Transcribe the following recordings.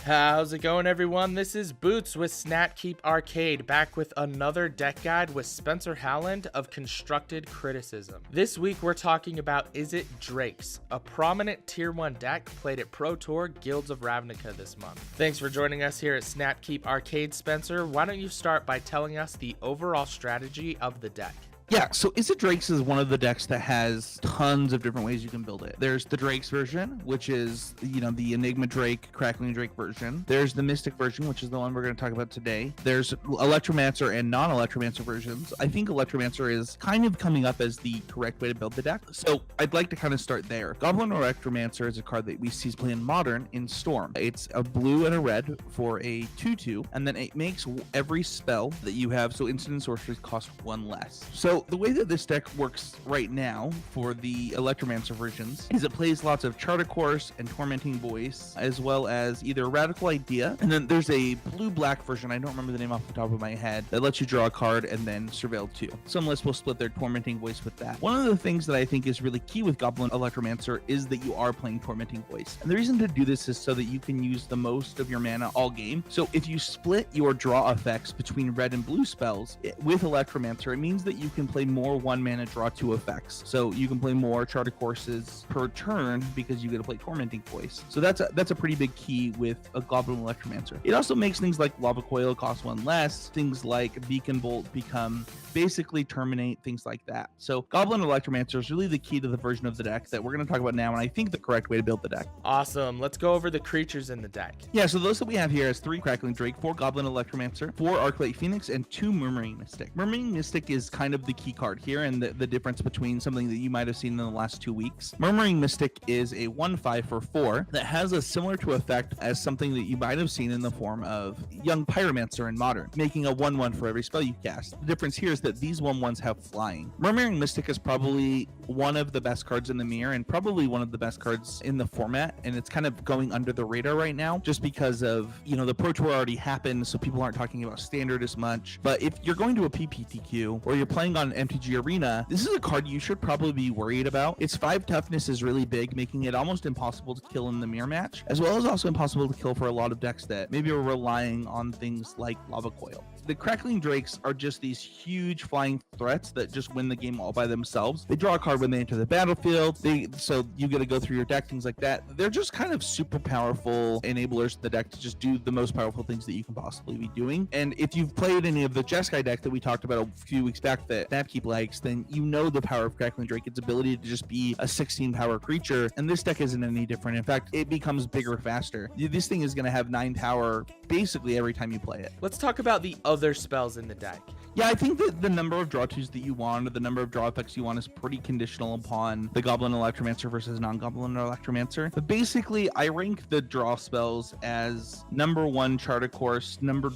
How's it going, everyone? This is Boots with Snapkeep Arcade, back with another deck guide with Spencer Howland of Constructed Criticism. This week we're talking about Izzet Drakes, a prominent tier 1 deck played at Pro Tour Guilds of Ravnica this month. Thanks for joining us here at Snapkeep Arcade, Spencer. Why don't you start by telling us the overall strategy of the deck? Yeah, so Izzet Drakes is one of the decks that has tons of different ways you can build it. There's the Drakes version, which is, the Enigma Drake, Crackling Drake version. There's the Mystic version, which is the one we're going to talk about today. There's Electromancer and non-Electromancer versions. I think Electromancer is kind of coming up as the correct way to build the deck. So I'd like to kind of start there. Goblin Electromancer is a card that we see play in Modern in Storm. It's a blue and a red for a 2/2, and then it makes every spell that you have, so instant and sorceries, cost one less. So the way that this deck works right now for the Electromancer versions is it plays lots of Charter Course and Tormenting Voice, as well as either Radical Idea, and then there's a blue-black version, I don't remember the name off the top of my head, that lets you draw a card and then Surveil 2. Some lists will split their Tormenting Voice with that. One of the things that I think is really key with Goblin Electromancer is that you are playing Tormenting Voice. And the reason to do this is so that you can use the most of your mana all game. So if you split your draw effects between red and blue spells with Electromancer, it means that you can play more 1 mana draw 2 effects. So you can play more Charter Courses per turn because you get to play Tormenting Voice. So that's a pretty big key with a Goblin Electromancer. It also makes things like Lava Coil cost 1 less, things like Beacon Bolt become basically terminate, things like that. So Goblin Electromancer is really the key to the version of the deck that we're going to talk about now, and I think the correct way to build the deck. Awesome. Let's go over the creatures in the deck. Yeah, so those that we have here is 3 Crackling Drake, 4 Goblin Electromancer, 4 Arclight Phoenix, and 2 Murmuring Mystic. Murmuring Mystic is kind of the key card here and the difference between something that you might have seen in the last 2 weeks. Murmuring Mystic is a 1/5 for 4 that has a similar to effect as something that you might have seen in the form of Young Pyromancer in Modern, making a 1/1 for every spell you cast. The difference here is that these 1/1s have flying. Murmuring Mystic is probably one of the best cards in the mirror and probably one of the best cards in the format, and it's kind of going under the radar right now just because of, the Pro Tour already happened, so people aren't talking about Standard as much. But if you're going to a PPTQ or you're playing on MTG Arena, this is a card you should probably be worried about. Its 5 toughness is really big, making it almost impossible to kill in the mirror match, as well as also impossible to kill for a lot of decks that maybe are relying on things like Lava Coil. The Crackling Drakes are just these huge flying threats that just win the game all by themselves. They draw a card when they enter the battlefield, so you get to go through your deck, things like that. They're just kind of super powerful enablers to the deck to just do the most powerful things that you can possibly be doing. And if you've played any of the Jeskai deck that we talked about a few weeks back that Snapkeep likes, then you know the power of Crackling Drake, its ability to just be a 16 power creature, and this deck isn't any different. In fact, it becomes bigger faster. This thing is going to have 9 power basically every time you play it. Let's talk about the other spells in the deck. Yeah, I think that the number of draw 2s that you want or the number of draw effects you want is pretty conditional upon the Goblin Electromancer versus non-Goblin Electromancer. But basically, I rank the draw spells as number 1 Charter Course, number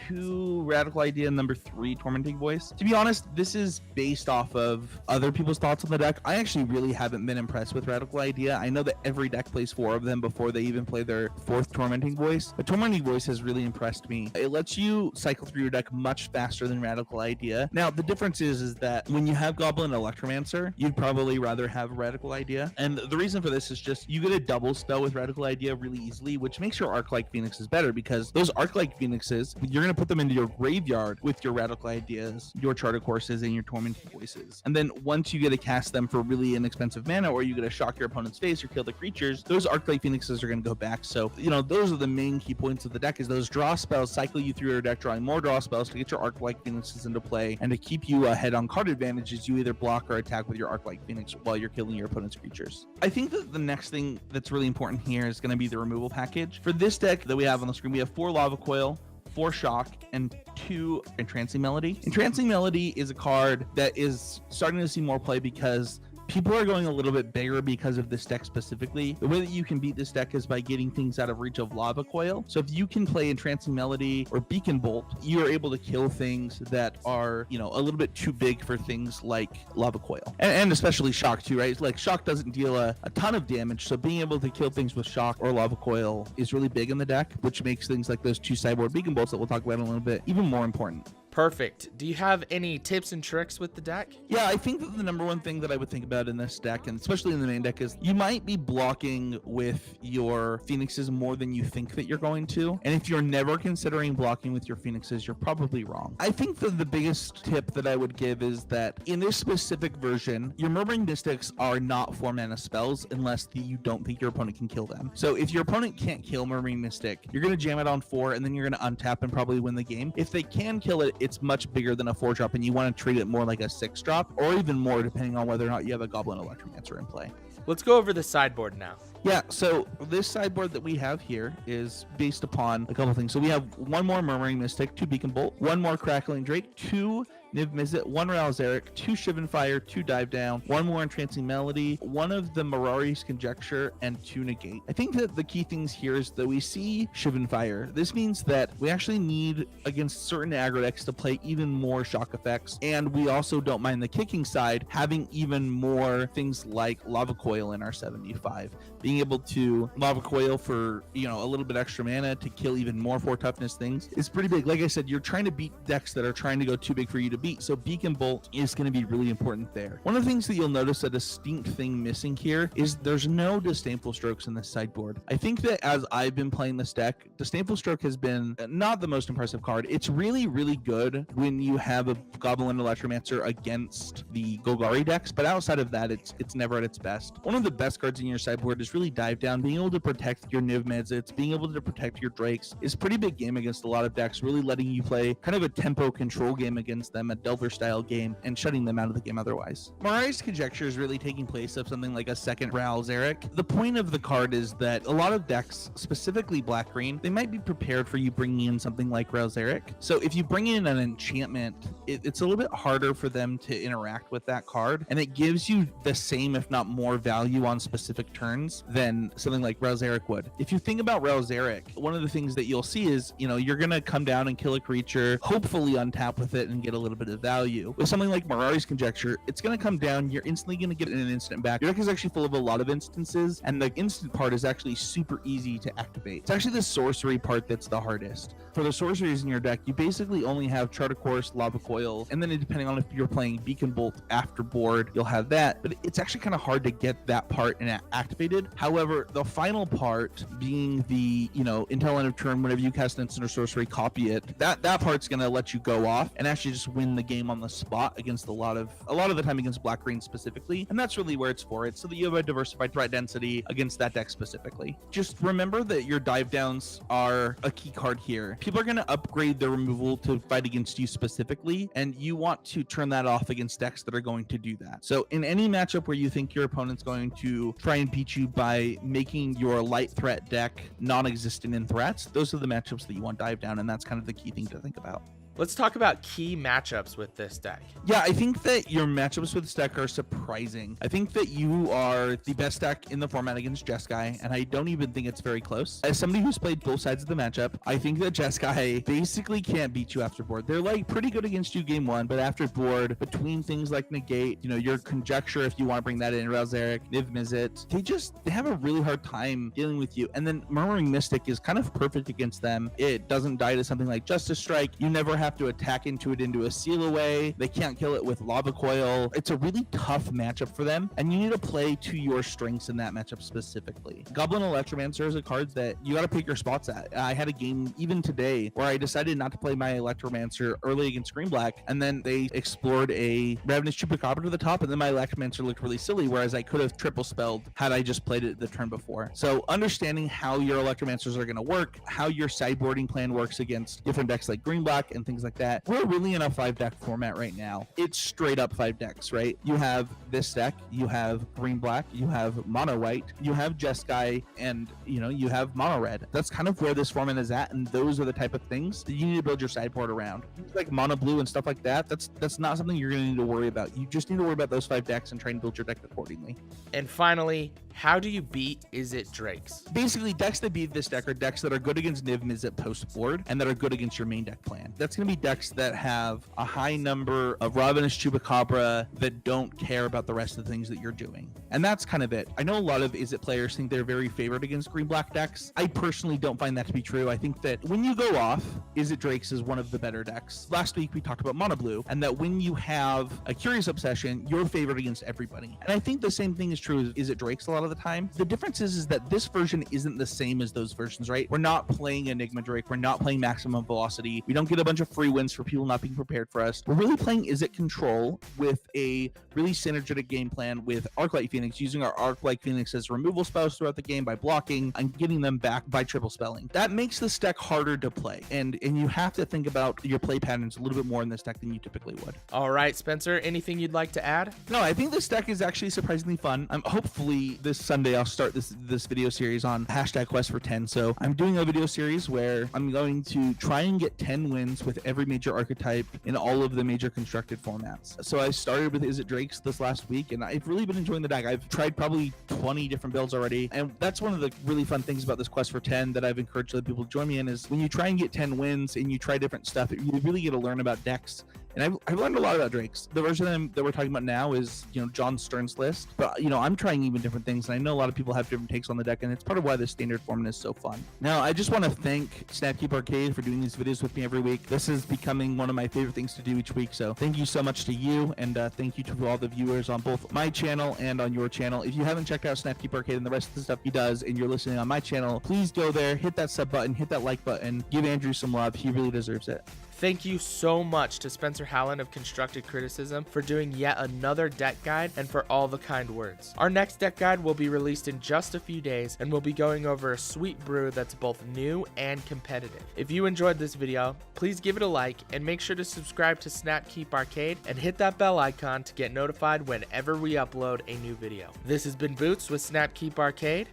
2 Radical Idea, and number 3 Tormenting Voice. To be honest, this is based off of other people's thoughts on the deck. I actually really haven't been impressed with Radical Idea. I know that every deck plays 4 of them before they even play their 4th Tormenting Voice, but Tormenting Voice has really impressed me. It lets you cycle through your deck much faster than Radical Idea. Now, the difference is that when you have Goblin Electromancer, you'd probably rather have Radical Idea. And the reason for this is just you get a double spell with Radical Idea really easily, which makes your Arclight Phoenixes better because those Arclight Phoenixes, you're going to put them into your graveyard with your Radical Ideas, your Charter Courses, and your Tormenting Voices. And then once you get to cast them for really inexpensive mana, or you get to shock your opponent's face or kill the creatures, those Arclight Phoenixes are going to go back. So, those are the main key points of the deck, is those draw spells cycle you through your deck, drawing more draw spells to get your Arclight Phoenixes into play and to keep you ahead on card advantages. You either block or attack with your Arclight Phoenix while you're killing your opponent's creatures. I think that the next thing that's really important here is going to be the removal package. For this deck that we have on the screen, we have 4 Lava Coil, 4 Shock, and 2 Entrancing Melody. Entrancing Melody is a card that is starting to see more play because people are going a little bit bigger because of this deck specifically. The way that you can beat this deck is by getting things out of reach of Lava Coil. So if you can play Entrancing Melody or Beacon Bolt, you're able to kill things that are, a little bit too big for things like Lava Coil. And especially Shock too, right? Like Shock doesn't deal a ton of damage, so being able to kill things with Shock or Lava Coil is really big in the deck, which makes things like those 2 Sideboard Beacon Bolts that we'll talk about in a little bit even more important. Perfect. Do you have any tips and tricks with the deck? Yeah, I think that the number one thing that I would think about in this deck, and especially in the main deck, is you might be blocking with your Phoenixes more than you think that you're going to. And if you're never considering blocking with your Phoenixes, you're probably wrong. I think that the biggest tip that I would give is that in this specific version, your Murmuring Mystics are not 4-mana spells unless you don't think your opponent can kill them. So if your opponent can't kill Murmuring Mystic, you're going to jam it on 4, and then you're going to untap and probably win the game. If they can kill it, it's much bigger than a 4-drop, and you want to treat it more like a 6-drop, or even more depending on whether or not you have a Goblin Electromancer in play. Let's go over the sideboard now. Yeah, so this sideboard that we have here is based upon a couple things. So we have one more Murmuring Mystic, 2 Beacon Bolt, one more Crackling Drake, 2 Niv-Mizzet, 1 Ralzeric, 2 Shivan Fire, 2 Dive Down, 1 more Entrancing Melody, 1 of the Mirari's Conjecture, and 2 Negate. I think that the key things here is that we see Shivan Fire. This means that we actually need, against certain aggro decks, to play even more shock effects, and we also don't mind the kicking side having even more things like Lava Coil in our 75. Being able to Lava Coil for, a little bit extra mana to kill even more 4 toughness things is pretty big. Like I said, you're trying to beat decks that are trying to go too big for you to beat, so Beacon Bolt is going to be really important there. One of the things that you'll notice, a distinct thing missing here, is there's no Disdainful Strokes in this sideboard. I think that as I've been playing this deck, Disdainful Stroke has been not the most impressive card. It's really, really good when you have a Goblin Electromancer against the Golgari decks, but outside of that, it's never at its best. One of the best cards in your sideboard is really Dive Down. Being able to protect your Niv-Mizzets, being able to protect your Drakes is pretty big game against a lot of decks, really letting you play kind of a tempo control game against them, a Delver style game, and shutting them out of the game otherwise. Mirari's Conjecture is really taking place of something like a second Ralzeric. The point of the card is that a lot of decks, specifically black-green, they might be prepared for you bringing in something like Ralzeric. So if you bring in an enchantment, it's a little bit harder for them to interact with that card, and it gives you the same, if not more, value on specific turns than something like Ralzeric would. If you think about Ralzeric, one of the things that you'll see is, you're going to come down and kill a creature, hopefully untap with it and get a little bit of value. With something like Mirari's Conjecture, it's going to come down, you're instantly going to get an instant back. Your deck is actually full of a lot of instances, and the instant part is actually super easy to activate. It's actually the sorcery part that's the hardest. For the sorceries in your deck, you basically only have Chart of Course, Lava Coil, and then depending on if you're playing Beacon Bolt after board, you'll have that, but it's actually kind of hard to get that part activated. However, the final part being the, until end of turn, whenever you cast an instant or sorcery, copy it, that part's going to let you go off and actually just win the game on the spot against a lot of the time against black green specifically, and that's really where it's for. It's so that you have a diversified threat density against that deck specifically. Just remember that your dive downs are a key card here. People are going to upgrade their removal to fight against you specifically, and you want to turn that off against decks that are going to do that. So in any matchup where you think your opponent's going to try and beat you by making your light threat deck non-existent in threats, those are the matchups that you want dive down, and that's kind of the key thing to think about. Let's talk about key matchups with this deck. Yeah, I think that your matchups with this deck are surprising. I think that you are the best deck in the format against Jeskai, and I don't even think it's very close. As somebody who's played both sides of the matchup, I think that Jeskai basically can't beat you after board. They're like pretty good against you game one, but after board, between things like Negate, your Conjecture, if you want to bring that in, Ralzeric, Niv-Mizzet, they have a really hard time dealing with you. And then Murmuring Mystic is kind of perfect against them. It doesn't die to something like Justice Strike. You never have to attack into it into a seal away. They can't kill it with Lava Coil. It's a really tough matchup for them, and you need to play to your strengths in that matchup specifically. Goblin Electromancer is a card that you got to pick your spots at. I had a game even today where I decided not to play my Electromancer early against Green Black, and then they explored a Ravenous Chupacabra to the top, and then my Electromancer looked really silly, whereas I could have triple spelled had I just played it the turn before. So understanding how your Electromancers are going to work, how your sideboarding plan works against different decks like Green Black and things like that. We're really in a 5-deck format right now. It's straight up 5 decks, right? You have this deck, you have Green Black, you have Mono White, you have Jeskai, and you have Mono Red. That's kind of where this format is at, and those are the type of things that you need to build your sideboard around. Things like Mono Blue and stuff like that, that's not something you're going to need to worry about. You just need to worry about those 5 decks and try and build your deck accordingly. And finally, How do you beat Izzet Drakes? Basically, decks that beat this deck are decks that are good against Niv-Mizzet post-board and that are good against your main deck plan. That's going to be decks that have a high number of Ravenous Chupacabra that don't care about the rest of the things that you're doing. And that's kind of it. I know a lot of Izzet players think they're very favored against green-black decks. I personally don't find that to be true. I think that when you go off, Izzet Drakes is one of the better decks. Last week, we talked about Mono Blue, and that when you have a Curious Obsession, you're favored against everybody. And I think the same thing is true with Izzet Drakes a lot of the time. The difference is that this version isn't the same as those versions, right? We're not playing Enigma Drake. We're not playing Maximum Velocity. We don't get a bunch of free wins for people not being prepared for us. We're really playing Izzet Control with a really synergetic game plan with Arclight Phoenix, using our Arclight Phoenix as removal spells throughout the game by blocking and getting them back by triple spelling. That makes this deck harder to play, and you have to think about your play patterns a little bit more in this deck than you typically would. All right, Spencer, anything you'd like to add? No, I think this deck is actually surprisingly fun. Hopefully this Sunday I'll start this video series on #Quest410. So I'm doing a video series where I'm going to try and get 10 wins with every major archetype in all of the major constructed formats. So I started with Izzet Drakes this last week, and I've really been enjoying the deck. I've tried probably 20 different builds already, and that's one of the really fun things about this Quest for 10 that I've encouraged other people to join me in, is when you try and get 10 wins and you try different stuff, you really get to learn about decks. And I've learned a lot about Drakes. The version that we're talking about now is, John Stern's list. But, I'm trying even different things. And I know a lot of people have different takes on the deck. And it's part of why the standard format is so fun. Now, I just want to thank Snapkeep Arcade for doing these videos with me every week. This is becoming one of my favorite things to do each week. So thank you so much to you. And thank you to all the viewers on both my channel and on your channel. If you haven't checked out Snapkeep Arcade and the rest of the stuff he does, and you're listening on my channel, please go there, hit that sub button, hit that like button, give Andrew some love. He really deserves it. Thank you so much to Spencer Hallen of Constructed Criticism for doing yet another deck guide and for all the kind words. Our next deck guide will be released in just a few days, and we'll be going over a sweet brew that's both new and competitive. If you enjoyed this video, please give it a like and make sure to subscribe to Snapkeep Arcade and hit that bell icon to get notified whenever we upload a new video. This has been Boots with Snapkeep Arcade.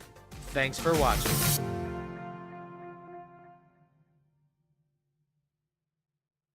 Thanks for watching.